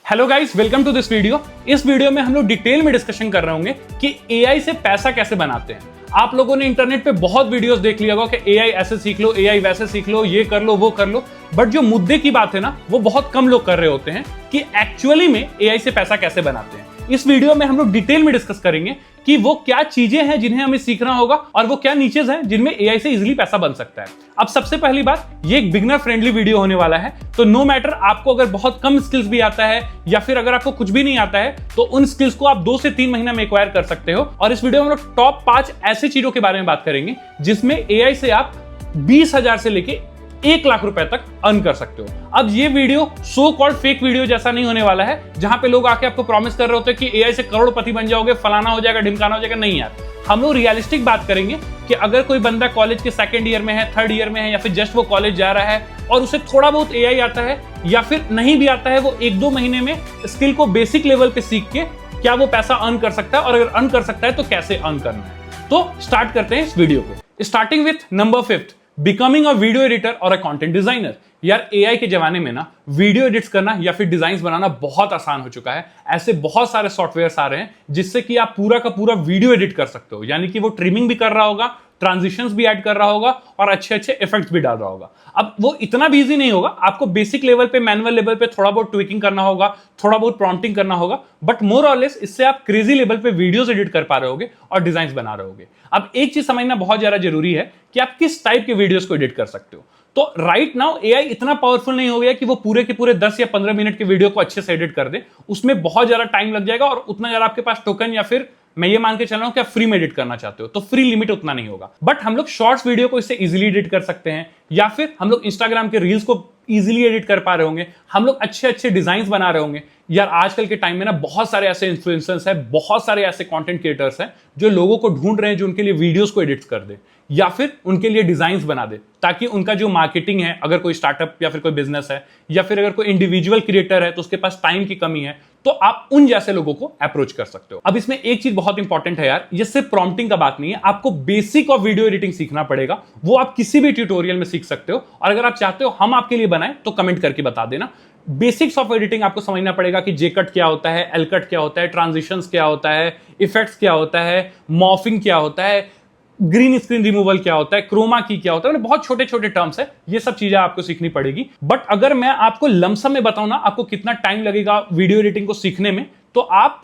Hello guys, welcome to this video. इस video में हम लोग डिटेल में डिस्कशन कर रहे होंगे कि एआई से पैसा कैसे बनाते हैं। आप लोगों ने इंटरनेट पे बहुत वीडियोस देख लिया होगा कि एआई ऐसे सीख लो, एआई वैसे सीख लो, ये कर लो, वो कर लो, बट जो मुद्दे की बात है ना, वो बहुत कम लोग कर रहे होते हैं कि एक्चुअली में एआई से पैसा कैसे बनाते हैं। इस वीडियो में हम लोग डिटेल में डिस्कस करेंगे कि वो क्या चीजें हैं जिन्हें हमें सीखना होगा और वो क्या नीचेज हैं जिनमें एआई से इजीली पैसा बन सकता है। अब सबसे पहली बात, ये एक बिगनर फ्रेंडली वीडियो होने वाला है, तो नो मैटर आपको अगर बहुत कम स्किल्स भी आता है या फिर अगर आपको कुछ भी नहीं आता है तो उन स्किल्स को आप 2 से 3 महीना में एक्वायर कर सकते हो। और इस वीडियो में हम लोग टॉप 5 ऐसी चीजों के बारे में बात करेंगे जिसमें एआई से आप 20,000 से लेके 1 लाख रुपए तक अर्न कर सकते हो। अब ये video so called fake video जैसा नहीं होने वाला है जहां पे लोग आके आपको प्रॉमिस कर रहे होते हैं कि एआई से करोड़पति बन जाओगे, फलाना हो जाएगा, ढिमकाना हो जाएगा। नहीं यार, हम लोग रियलिस्टिक बात करेंगे कि अगर कोई बंदा कॉलेज के 2nd ईयर में है, 3rd ईयर में है या फिर जस्ट वो कॉलेज जा रहा है और उसे थोड़ा बहुत एआई आता है या फिर नहीं भी आता है, वो 1-2 महीने में स्किल को बेसिक लेवल पे सीख के क्या वो पैसा अर्न कर सकता है और अगर अर्न कर सकता है तो कैसे अर्न करना है। तो स्टार्ट करते हैं इस वीडियो को, starting with number 5, becoming a video editor और अ कंटेंट डिजाइनर। यार एआई के जमाने में ना वीडियो एडिट्स करना या फिर डिजाइन्स बनाना बहुत आसान हो चुका है। ऐसे बहुत सारे सॉफ्टवेयर्स आ रहे हैं जिससे कि आप पूरा का पूरा वीडियो एडिट कर सकते हो, यानी कि वो ट्रिमिंग भी कर रहा होगा, ट्रांजिशंस भी ऐड कर रहा होगा और अच्छे अच्छे इफेक्ट्स भी डाल रहा होगा। अब वो इतना भी इजी नहीं होगा, आपको बेसिक लेवल पे, मैनुअल लेवल पे थोड़ा बहुत ट्विकिंग करना होगा, थोड़ा बहुत प्रॉम्प्टिंग करना होगा, बट मोर और लेस इससे आप क्रेजी लेवल पे वीडियोस एडिट कर पा रहे होगे और डिजाइन्स बना रहे होगे। अब एक चीज समझना बहुत ज्यादा जरूरी है कि आप किस टाइप के वीडियोस को एडिट कर सकते हो। तो राइट नाउ एआई इतना पावरफुल नहीं हो गया कि वो पूरे के पूरे 10 या 15 मिनट के वीडियो को अच्छे से एडिट कर दे। उसमें बहुत ज्यादा टाइम लग जाएगा और उतना ज्यादा आपके पास टोकन या फिर मैं ये मान के चल रहा हूं कि आप फ्री में एडिट करना चाहते हो तो फ्री लिमिट उतना नहीं होगा। बट हम लोग शॉर्ट्स वीडियो को इससे इजीली एडिट कर सकते हैं या फिर हम लोग इंस्टाग्राम के रील्स को इजीली एडिट कर पा रहे होंगे, हम लोग अच्छे अच्छे डिजाइन बना रहे होंगे। यार आजकल के टाइम में ना बहुत सारे ऐसे इन्फ्लुएंसर्स हैं, बहुत सारे ऐसे कंटेंट क्रिएटर्स हैं जो लोगों को ढूंढ रहे हैं जो उनके लिए वीडियोस को एडिट कर दे या फिर उनके लिए डिजाइन्स बना दे, ताकि उनका जो मार्केटिंग है, अगर कोई स्टार्टअप या फिर कोई बिजनेस है या फिर अगर कोई इंडिविजुअल क्रिएटर है तो उसके पास टाइम की कमी है, तो आप उन जैसे लोगों को अप्रोच कर सकते हो। अब इसमें एक चीज बहुत इंपॉर्टेंट है यार, ये सिर्फ प्रॉम्प्टिंग का बात नहीं है, आपको बेसिक ऑफ वीडियो एडिटिंग सीखना पड़ेगा। वो आप किसी भी ट्यूटोरियल में सीख सकते हो और अगर आप चाहते हो हम आपके लिए बनाएं तो कमेंट करके बता देना। बेसिक्स ऑफ एडिटिंग आपको समझना पड़ेगा कि जे कट क्या होता है, एल कट क्या होता है, ट्रांजिशंस क्या होता है, इफेक्ट्स क्या होता है, मॉर्फिंग क्या होता है, ग्रीन स्क्रीन रिमूवल क्या होता है, क्रोमा की क्या होता है, बहुत छोटे छोटे टर्म्स है, ये सब चीजें आपको सीखनी पड़ेगी। बट अगर मैं आपको लमसम में बताऊं ना आपको कितना टाइम लगेगा वीडियो एडिटिंग को सीखने में, तो आप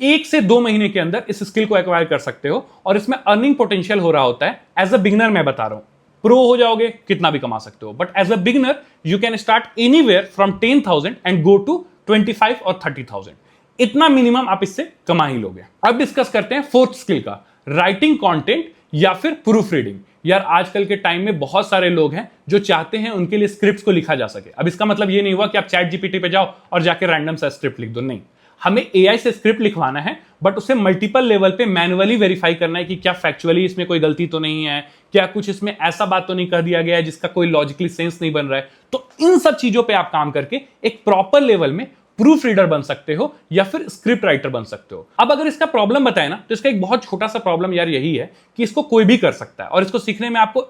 1 से 2 महीने के अंदर इस स्किल को एक्वायर कर सकते हो और इसमें अर्निंग पोटेंशियल हो रहा होता है। एज अ बिगिनर मैं बता रहा हूं, प्रो हो जाओगे कितना भी कमा सकते हो, but as a beginner you can start anywhere from 10,000 and go to 25 और 30,000। इतना मिनिमम आप इससे कमा ही लोगे। अब डिस्कस करते हैं 4th स्किल का, राइटिंग कंटेंट या फिर प्रूफ रीडिंग। यार आजकल के टाइम में बहुत सारे लोग हैं जो चाहते हैं उनके लिए स्क्रिप्ट्स को लिखा जा सके। अब इसका मतलब ये नहीं हुआ कि आप चैट जीपीटी पे जाओ और जाके रैंडम सा स्क्रिप्ट लिख दो, नहीं, हमें एआई से स्क्रिप्ट लिखवाना है, बट उसे मल्टीपल लेवल पे मैन्युअली वेरीफाई करना है कि क्या फैक्चुअली इसमें कोई गलती तो नहीं है, क्या कुछ इसमें ऐसा बात तो नहीं कर दिया गया है जिसका कोई लॉजिकली सेंस नहीं बन रहा है। तो इन सब चीजों पे आप काम करके एक प्रॉपर लेवल में प्रूफ रीडर बन सकते हो या फिर स्क्रिप्ट राइटर बन सकते हो। अब अगर इसका प्रॉब्लम बताए ना, तो इसका एक बहुत छोटा सा प्रॉब्लम यार यही है कि इसको कोई भी कर सकता है और इसको सीखने में आपको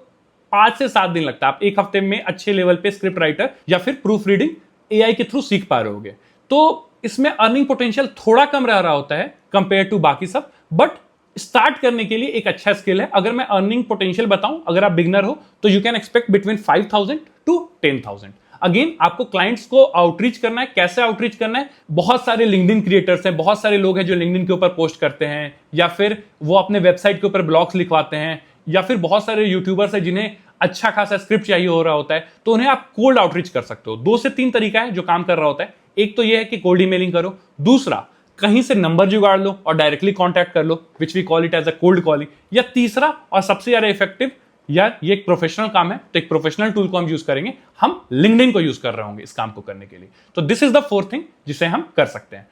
5 से 7 दिन लगता है। आप 1 हफ्ते में अच्छे लेवल पे स्क्रिप्ट राइटर या फिर प्रूफ रीडिंग एआई के थ्रू सीख पा रहे होगे। तो इसमें अर्निंग पोटेंशियल थोड़ा कम रह रहा होता है कंपेयर टू बाकी सब, बट स्टार्ट करने के लिए एक अच्छा स्किल है। अगर मैं अर्निंग पोटेंशियल बताऊं, अगर आप बिगनर हो तो you can expect between 5,000 to 10,000। Again आपको क्लाइंट्स को आउटरीच करना है। कैसे आउटरीच करना है? बहुत सारे लिंक्डइन क्रिएटर्स हैं, बहुत सारे लोग हैं जो लिंक्डइन के ऊपर पोस्ट करते हैं या फिर वो अपने वेबसाइट के ऊपर ब्लॉग्स लिखवाते हैं या फिर बहुत सारे यूट्यूबर्स हैं जिन्हें अच्छा खासा स्क्रिप्ट चाहिए हो रहा होता है, तो उन्हें आप कोल्ड आउटरीच कर सकते हो। 2 से 3 तरीका है जो काम कर रहा होता है। एक तो ये है कि कोल्ड ईमेलिंग करो, दूसरा कहीं से नंबर जुगाड़ लो और डायरेक्टली कॉन्टैक्ट कर लो, which we call it as a cold calling, या तीसरा और सबसे ज्यादा इफेक्टिव, यार ये एक प्रोफेशनल काम है तो एक प्रोफेशनल टूल को हम यूज करेंगे, हम लिंक्डइन को यूज कर रहे होंगे इस काम को करने के लिए। तो this is the 4th thing जिसे हम कर सकते हैं।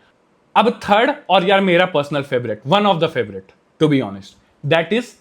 अब 3rd और यार मेरा personal favourite, one of the favourite to be honest, that is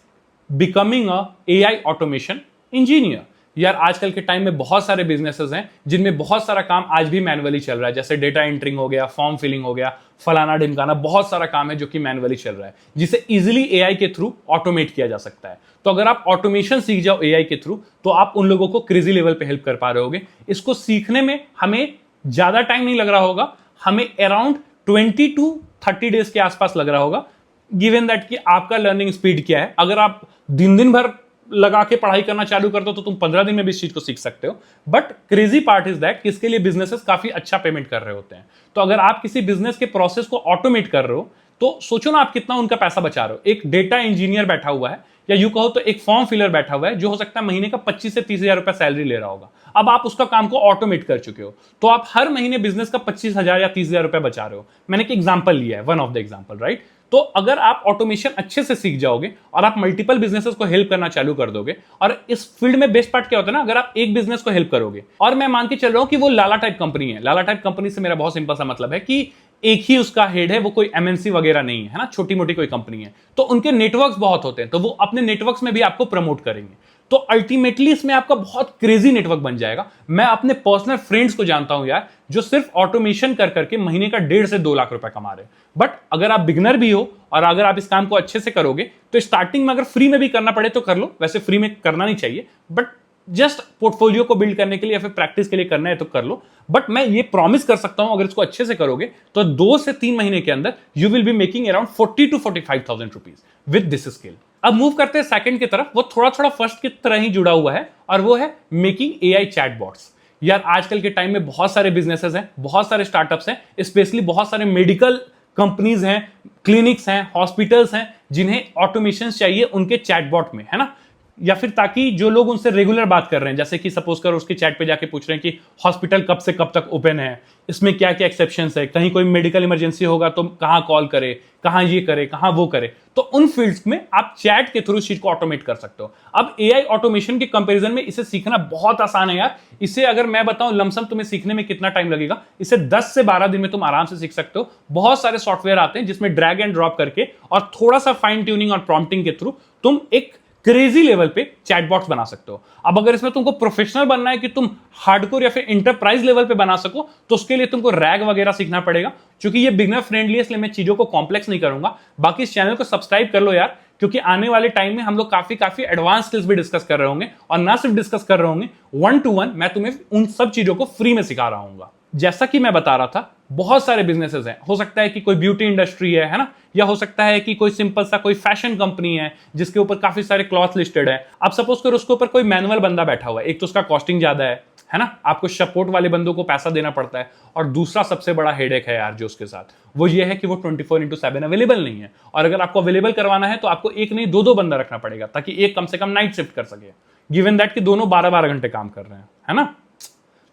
becoming a AI automation engineer. यार आजकल के टाइम में बहुत सारे बिजनेसेस हैं जिनमें बहुत सारा काम आज भी मैनुअली चल रहा है, जैसे डेटा एंट्रिंग हो गया, फॉर्म फिलिंग हो गया, फलाना ढिमकाना, बहुत सारा काम है जो कि मैनुअली चल रहा है जिसे इजीली एआई के थ्रू ऑटोमेट किया जा सकता है। तो अगर आप ऑटोमेशन सीख जाओ एआई के थ्रू तो आप उन लोगों को क्रेजी लेवल पे हेल्प कर पा रहे होगे। इसको सीखने में हमें ज्यादा टाइम नहीं लग रहा होगा, हमें अराउंड 20 to 30 डेज के आसपास लग रहा होगा, गिवन दैट कि आपका लर्निंग स्पीड क्या है। अगर आप दिन दिन भर लगा के पढ़ाई करना चालू कर दो तो तुम 15 दिन में भी इस चीज को सीख सकते हो। But crazy part is that कि इसके लिए बिजनेसेस काफी अच्छा पेमेंट कर रहे होते हैं। तो अगर आप किसी बिजनेस के प्रोसेस को ऑटोमेट कर रहे हो तो सोचो ना आप कितना उनका पैसा बचा रहे हो। एक डेटा इंजीनियर बैठा हुआ है, या यूं कहो तो एक फॉर्म फिलर बैठा हुआ है, जो हो सकता है महीने का 25 से 30 हजार रुपया सैलरी ले रहा होगा। अब आप उसका काम को ऑटोमेट कर चुके हो, तो आप हर महीने बिजनेस का 25,000 या 30,000 रुपया बचा रहे हो। मैंने एक एग्जांपल लिया है, one of the example, right. तो अगर आप ऑटोमेशन अच्छे से सीख जाओगे और आप मल्टीपल बिजनेसेस को हेल्प करना चालू कर दोगे, और इस फील्ड में बेस्ट पार्ट क्या होता है ना, अगर आप एक बिजनेस को हेल्प करोगे, और मैं मान के चल रहा हूं कि वो लाला टाइप कंपनी है। लाला टाइप कंपनी से मेरा बहुत सिंपल सा मतलब है कि एक ही उसका हेड है, वो कोई एमएनसी वगैरह नहीं है ना, छोटी मोटी कोई कंपनी है। तो उनके नेटवर्क्स बहुत होते हैं, तो वो अपने नेटवर्क्स में भी आपको प्रमोट करेंगे। तो अल्टीमेटली इसमें आपका बहुत क्रेजी नेटवर्क बन जाएगा। मैं अपने पर्सनल फ्रेंड्स को जानता हूं यार, जो सिर्फ ऑटोमेशन कर करके महीने का 1.5 से 2 लाख रुपए कमा रहे हैं। बट अगर आप बिगनर भी हो और अगर आप इस काम को अच्छे से करोगे तो स्टार्टिंग में अगर फ्री में भी करना पड़े तो कर लो। वैसे फ्री में करना नहीं चाहिए, बट जस्ट पोर्टफोलियो को बिल्ड करने के लिए या फिर प्रैक्टिस के लिए करना है तो कर लो। बट मैं ये प्रॉमिस कर सकता हूं, अगर इसको अच्छे से करोगे तो 2 से 3 महीने के अंदर you will be making around 40 to 45,000 rupees with this skill. अब मूव करते हैं सेकंड की तरफ। वो थोड़ा थोड़ा फर्स्ट की तरह ही जुड़ा हुआ है, और वो है मेकिंग एआई चैटबॉट्स। यार आजकल के टाइम में बहुत सारे बिजनेसेस हैं, बहुत सारे स्टार्टअप्स हैं, स्पेशली बहुत सारे मेडिकल कंपनीज हैं, क्लिनिक्स हैं, हॉस्पिटल्स हैं, जिन्हें ऑटोमेशन चाहिए उनके चैटबॉट में, है ना। या फिर ताकि जो लोग उनसे रेगुलर बात कर रहे हैं, जैसे कि सपोज करो उसके चैट पे जाके पूछ रहे हैं कि हॉस्पिटल कब से कब तक ओपन है, इसमें क्या क्या एक्सेप्शंस है, कहीं कोई मेडिकल इमरजेंसी होगा तो कहां कॉल करे, कहां ये करे, कहां वो करे। तो उन फील्ड्स में आप चैट के थ्रू इस चीज को ऑटोमेट कर सकते हो। अब एआई ऑटोमेशन के कंपैरिजन में इसे सीखना बहुत आसान है यार। इसे अगर मैं बताऊं लमसम तुम्हें सीखने में कितना टाइम लगेगा, इसे 10 से 12 दिन में तुम आराम से सीख सकते हो। बहुत सारे सॉफ्टवेयर आते हैं जिसमें ड्रैग एंड ड्रॉप करके और थोड़ा सा फाइन ट्यूनिंग और प्रॉम्प्टिंग के थ्रू तुम एक क्रेजी लेवल पे चैटबॉट्स बना सकते हो। अब अगर इसमें तुमको प्रोफेशनल बनना है कि तुम हार्डकोर या फिर इंटरप्राइज लेवल पे बना सको, तो उसके लिए तुमको रैग वगैरह सीखना पड़ेगा। क्योंकि ये बिगनर फ्रेंडली है, इसलिए मैं चीजों को कॉम्प्लेक्स नहीं करूंगा। बाकी इस चैनल को सब्सक्राइब कर लो यार, क्योंकि आने वाले टाइम में हम लोग काफी एडवांस स्किल्स भी डिस्कस कर रहे होंगे, और ना सिर्फ डिस्कस कर रहे होंगे, 1 to 1 मैं तुम्हें उन सब चीजों को फ्री में सिखा रहा हूँ। जैसा कि मैं बता रहा था, बहुत सारे बिजनेसेस हैं। हो सकता है कि कोई ब्यूटी इंडस्ट्री है ना, या हो सकता है कि कोई सिंपल सा कोई फैशन कंपनी है जिसके ऊपर काफी सारे क्लॉथ लिस्टेड है। आप सपोज करो उसके ऊपर कोई मैनुअल बंदा बैठा हुआ है, एक तो उसका कॉस्टिंग ज्यादा है ना, आपको सपोर्ट वाले बंदों को पैसा देना पड़ता है, और दूसरा सबसे बड़ा हेडेक है यार जो उसके साथ, वो ये है कि वो 24/7 अवेलेबल नहीं है। और अगर आपको अवेलेबल करवाना है तो आपको एक नहीं 2-2 बंदा रखना पड़ेगा, ताकि एक कम से कम नाइट शिफ्ट कर सके, गिवन दैट कि दोनों 12-12 घंटे काम कर रहे हैं, है ना।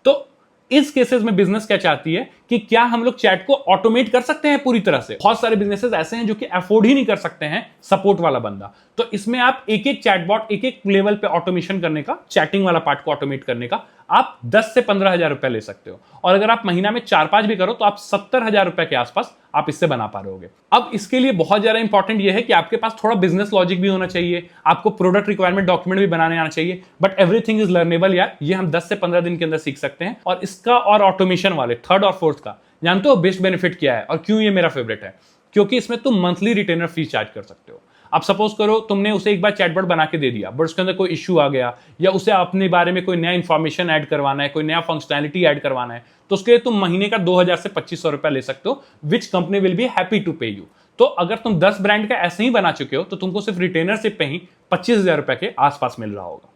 तो इस केसेस में बिजनेस क्या चाहती है कि क्या हम लोग चैट को ऑटोमेट कर सकते हैं पूरी तरह से। बहुत सारे बिजनेसेस ऐसे हैं जो कि अफोर्ड ही नहीं कर सकते हैं सपोर्ट वाला बंदा। तो इसमें आप एक एक चैटबॉट एक एक लेवल पे ऑटोमेशन करने का, चैटिंग वाला पार्ट को ऑटोमेट करने का आप 10 से 15 हजार रुपए ले सकते हो। और अगर आप महीना में 4-5 भी करो तो आप 70,000 रुपए के आसपास आप इससे बना पा रहे होगे। अब इसके लिए बहुत ज्यादा इंपॉर्टेंट यह है कि आपके पास थोड़ा बिजनेस लॉजिक भी होना चाहिए, आपको प्रोडक्ट रिक्वायरमेंट डॉक्यूमेंट भी बनाने आना चाहिए। बट एवरीथिंग इज लर्नेबल यार, ये हम 10 से 15 दिन के अंदर सीख सकते हैं। और इसका और ऑटोमेशन वाले थर्ड और फोर्थ का जानते हो बेस्ट बेनिफिट क्या है और क्यों ये मेरा फेवरेट है? क्योंकि इसमें तुम मंथली रिटेनर फीस चार्ज कर सकते हो। अब सपोज करो तुमने उसे एक बार चैटबॉट बना के दे दिया, बट उसके अंदर कोई इश्यू आ गया, या उसे अपने बारे में कोई नया इंफॉर्मेशन ऐड करवाना है, कोई नया फंक्शनैलिटी ऐड करवाना है, तो उसके लिए तुम महीने का 2,000 से 2,500 रुपया ले सकते हो, which company will be happy to pay you. तो अगर तुम 10 ब्रांड का ऐसे ही बना चुके हो तो तुमको सिर्फ रिटेनरशिप पे ही 25,000 रुपए के आसपास मिल रहा होगा।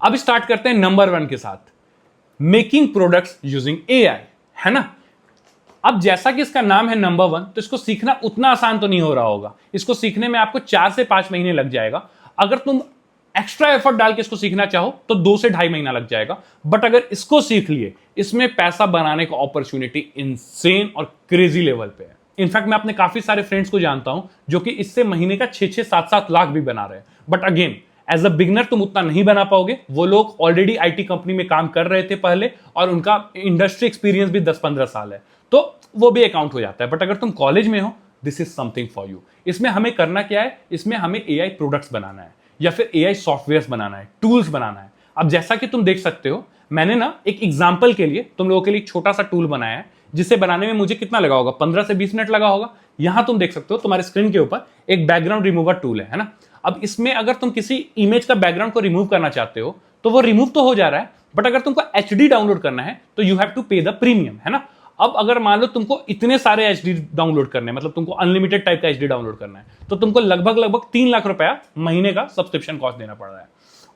अब स्टार्ट करते हैं नंबर 1 के साथ, मेकिंग प्रोडक्ट्स यूजिंग एआई, है ना। अब जैसा कि इसका नाम है नंबर 1, तो इसको सीखना उतना आसान तो नहीं हो रहा होगा। इसको सीखने में आपको 4 से 5 महीने लग जाएगा। अगर तुम एक्स्ट्रा एफर्ट डाल के इसको सीखना चाहो तो 2 से 2.5 महीना लग जाएगा। बट अगर इसको सीख लिए, इसमें पैसा बनाने का अपॉर्चुनिटी इनसेन और क्रेजी लेवल पे है। इनफैक्ट मैं अपने काफी सारे फ्रेंड्स को जानता हूं जो कि इससे महीने का 6-6, 7-7 लाख भी बना रहे हैं। But again as a beginner तुम उतना नहीं बना पाओगे। वो लोग ऑलरेडी आईटी कंपनी में काम कर रहे थे पहले, और उनका इंडस्ट्री एक्सपीरियंस भी 10-15 साल है, तो वो भी अकाउंट हो जाता है। बट अगर तुम कॉलेज में हो, this is something for you. इसमें हमें करना क्या है? इसमें हमें एआई प्रोडक्ट्स बनाना है, या फिर एआई सॉफ्टवेयर बनाना है, टूल्स बनाना है। अब जैसा कि तुम देख सकते हो, मैंने ना एक एग्जाम्पल के लिए तुम लोगों के लिए एक छोटा सा टूल बनाया है, जिसे बनाने में मुझे कितना लगा होगा? 15 से 20 मिनट लगा होगा। यहां तुम देख सकते हो तुम्हारे स्क्रीन के ऊपर एक बैकग्राउंड रिमूवर टूल है ना। अब इसमें अगर तुम किसी इमेज का बैकग्राउंड को रिमूव करना चाहते हो तो वो रिमूव तो हो जा रहा है, बट अगर तुमको HD डाउनलोड करना है तो यू हैव टू पे द प्रीमियम, है ना। अब अगर मान लो तुमको इतने सारे HD डाउनलोड करने हैं, मतलब तुमको अनलिमिटेड टाइप का HD डाउनलोड करना है, तो तुमको लगभग 3 लाख रुपया महीने का सब्सक्रिप्शन कॉस्ट देना पड़ रहा है।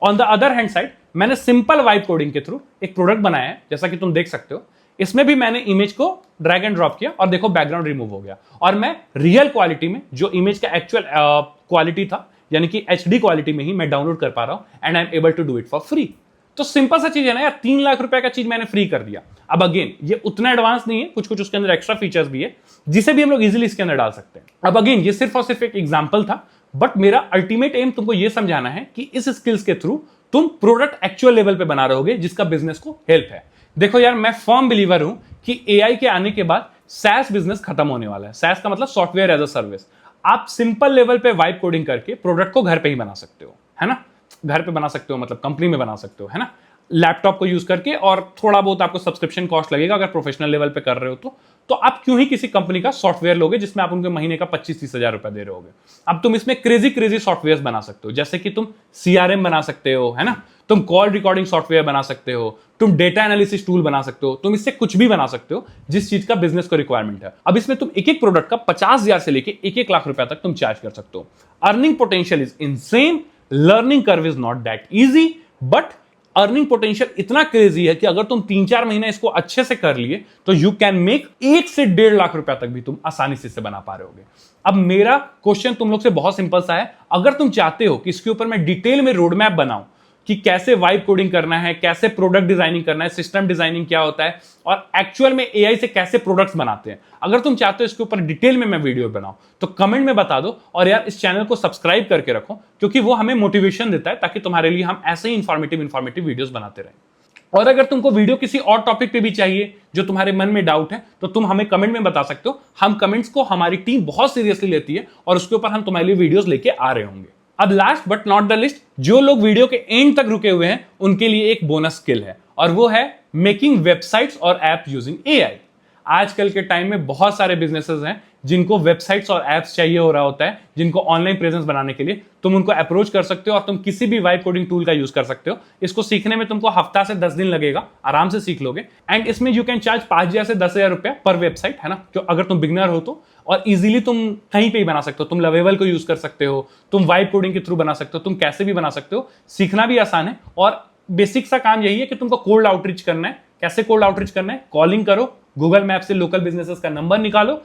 On the other hand side मैंने सिंपल वाइब कोडिंग के थ्रू एक प्रोडक्ट बनाया है, जैसा कि तुम देख सकते हो। इसमें भी मैंने इमेज को ड्रैग एंड ड्रॉप किया और देखो बैकग्राउंड रिमूव हो गया, और मैं रियल क्वालिटी में जो इमेज का एक्चुअल क्वालिटी था, यानी कि HD क्वालिटी में ही मैं डाउनलोड कर पा रहा हूं, and I am able to do it for free. तो सिंपल सा चीज है ना यार, 3 लाख रुपए का चीज मैंने फ्री कर दिया। अब अगेन ये उतना एडवांस नहीं है, कुछ उसके अंदर एक्स्ट्रा फीचर्स भी है जिसे भी हम लोग इजीली इसके अंदर डाल सकते हैं। अब अगेन ये सिर्फ और सिर्फ एक एग्जांपल था, बट मेरा अल्टीमेट एम तुमको ये समझाना है कि इस स्किल्स के थ्रू तुम प्रोडक्ट एक्चुअल लेवल पे बना रहोगे जिसका बिजनेस को हेल्प है। देखो यार, मैं फर्म बिलीवर हूं कि AI के आने के बाद SaaS बिजनेस खत्म होने वाला है। SaaS का मतलब सॉफ्टवेयर एज अ सर्विस। आप सिंपल लेवल पे वाइब कोडिंग करके प्रोडक्ट को घर पे ही बना सकते हो, है ना। घर पे बना सकते हो मतलब कंपनी में बना सकते हो, है ना, लैपटॉप को यूज करके, और थोड़ा बहुत आपको सब्सक्रिप्शन कॉस्ट लगेगा अगर प्रोफेशनल लेवल पे कर रहे हो तो आप क्यों ही किसी कंपनी का सॉफ्टवेयर लोगे जिसमें आप उनके महीने का 25-30 हजार रुपए दे रहे होगे। अब तुम इसमें क्रेजी सॉफ्टवेयर बना सकते हो, जैसे कि तुम CRM बना सकते हो, है ना, तुम कॉल रिकॉर्डिंग सॉफ्टवेयर बना सकते हो, तुम डेटा एनालिसिस टूल बना सकते हो, तुम इससे कुछ भी बना सकते हो जिस चीज का बिजनेस को रिक्वायरमेंट है। अब इसमें तुम एक प्रोडक्ट का 50,000 से लेके 1 लाख रुपए तक तुम चार्ज कर सकते हो। Earning potential is insane, learning curve is not that easy, but earning potential इतना क्रेजी है कि अगर तुम 3-4 महीने इसको अच्छे से कर लिए तो यू कैन मेक 1 से 1.5 लाख रुपया तक भी तुम आसानी से इसे बना पा रहे होगे। अब मेरा क्वेश्चन तुम लोग से बहुत सिंपल सा है, अगर तुम चाहते हो कि इसके ऊपर मैं डिटेल में रोड मैप बनाऊं कि कैसे वाइब कोडिंग करना है, कैसे प्रोडक्ट डिजाइनिंग करना है, सिस्टम डिजाइनिंग क्या होता है, और एक्चुअल में AI से कैसे प्रोडक्ट्स बनाते हैं, अगर तुम चाहते हो इसके ऊपर डिटेल में मैं वीडियो बनाऊं तो कमेंट में बता दो। और यार इस चैनल को सब्सक्राइब करके रखो, क्योंकि वो हमें मोटिवेशन देता है ताकि तुम्हारे लिए हम ऐसे ही इंफॉर्मेटिव वीडियोस बनाते रहें। और अगर तुमको वीडियो किसी और टॉपिक पे भी चाहिए जो तुम्हारे मन में डाउट है, तो तुम हमें कमेंट में बता सकते हो। हम कमेंट्स को हमारी टीम बहुत सीरियसली लेती है और उसके ऊपर हम तुम्हारे लिए वीडियोस लेके आ रहे होंगे। अब last but not the list, जो लोग वीडियो के एंड तक रुके हुए हैं उनके लिए एक बोनस स्किल है, और वो है मेकिंग वेबसाइट्स और ऐप यूजिंग AI। आजकल के टाइम में बहुत सारे बिजनेसेस हैं जिनको वेबसाइट्स और एप्स चाहिए हो रहा होता है, जिनको ऑनलाइन प्रेजेंस बनाने के लिए तुम उनको अप्रोच कर सकते हो, और तुम किसी भी वाइब कोडिंग टूल का यूज कर सकते हो। इसको सीखने में तुमको हफ्ता से 10 दिन लगेगा, आराम से सीख लोगे। एंड इसमें यू कैन चार्ज 5,000 से 10,000 रुपया पर वेबसाइट, है ना, जो अगर तुम बिगनर हो तो, और इजीली तुम कहीं पे ही बना सकते हो। तुम लवेबल को यूज कर सकते हो, तुम वाइब कोडिंग के थ्रू बना सकते हो, तुम कैसे भी बना सकते हो। सीखना भी आसान है, और बेसिक सा काम यही है कि तुमको कोल्ड आउटरीच करना है। कैसे कोल्ड आउटरीच करना है? कॉलिंग करो, गूगल मैप से लोकल बिजनेसेस का नंबर निकालो,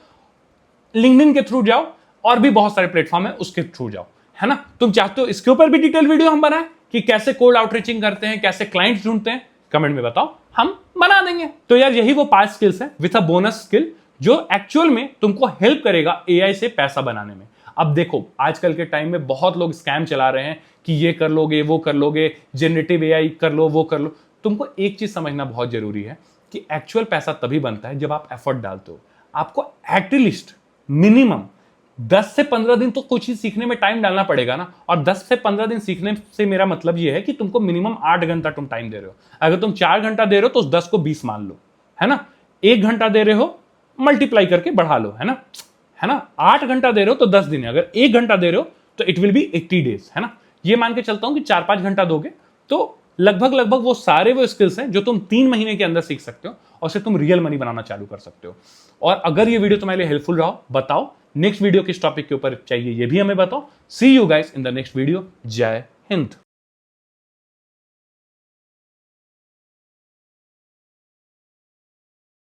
लिंक्डइन के थ्रू जाओ, और भी बहुत सारे प्लेटफॉर्म है उसके थ्रू जाओ, है ना। तुम चाहते हो इसके ऊपर भी डिटेल वीडियो हम बनाएं कि कैसे कोल्ड आउटरीचिंग करते हैं, कैसे क्लाइंट्स ढूंढते हैं, कमेंट में बताओ, हम बना देंगे। तो यार यही वो 5 स्किल्स हैं विथ अ बोनस स्किल जो एक्चुअल में तुमको हेल्प करेगा AI से पैसा बनाने में। अब देखो आजकल के टाइम में बहुत लोग स्कैम चला रहे हैं कि ये कर लोगे, वो कर लोगे, जनरेटिव AI कर लो, वो कर लो। तुमको एक चीज समझना बहुत जरूरी है कि एक्चुअल पैसा तभी बनता है जब आप एफर्ट डालते हो। आपको एटलीस्ट मिनिमम 10 से 15 दिन तो कुछ ही सीखने में टाइम डालना पड़ेगा ना। और 10 से 15 दिन सीखने से मेरा मतलब ये है कि तुमको मिनिमम 8 घंटा तुम टाइम दे रहे हो। अगर तुम 4 घंटा दे रहे हो तो 10 को 20 मान लो, है ना। 1 घंटा दे रहे हो, मल्टीप्लाई करके बढ़ा लो, है ना। 8 घंटा दे रहे हो तो 10 दिन है। अगर 1 घंटा दे रहे हो तो इट विल बी 80 डेज, है ना। ये मान के चलता हूं कि 4-5 घंटा दोगे तो लगभग वो सारे वो स्किल्स हैं जो तुम 3 महीने के अंदर सीख सकते हो, और उससे तुम रियल मनी बनाना चालू कर सकते हो। और अगर ये वीडियो तुम्हारे लिए हेल्पफुल रहा, बताओ नेक्स्ट वीडियो किस टॉपिक के ऊपर चाहिए ये भी हमें बताओ। See you guys in the next video. जय हिंद।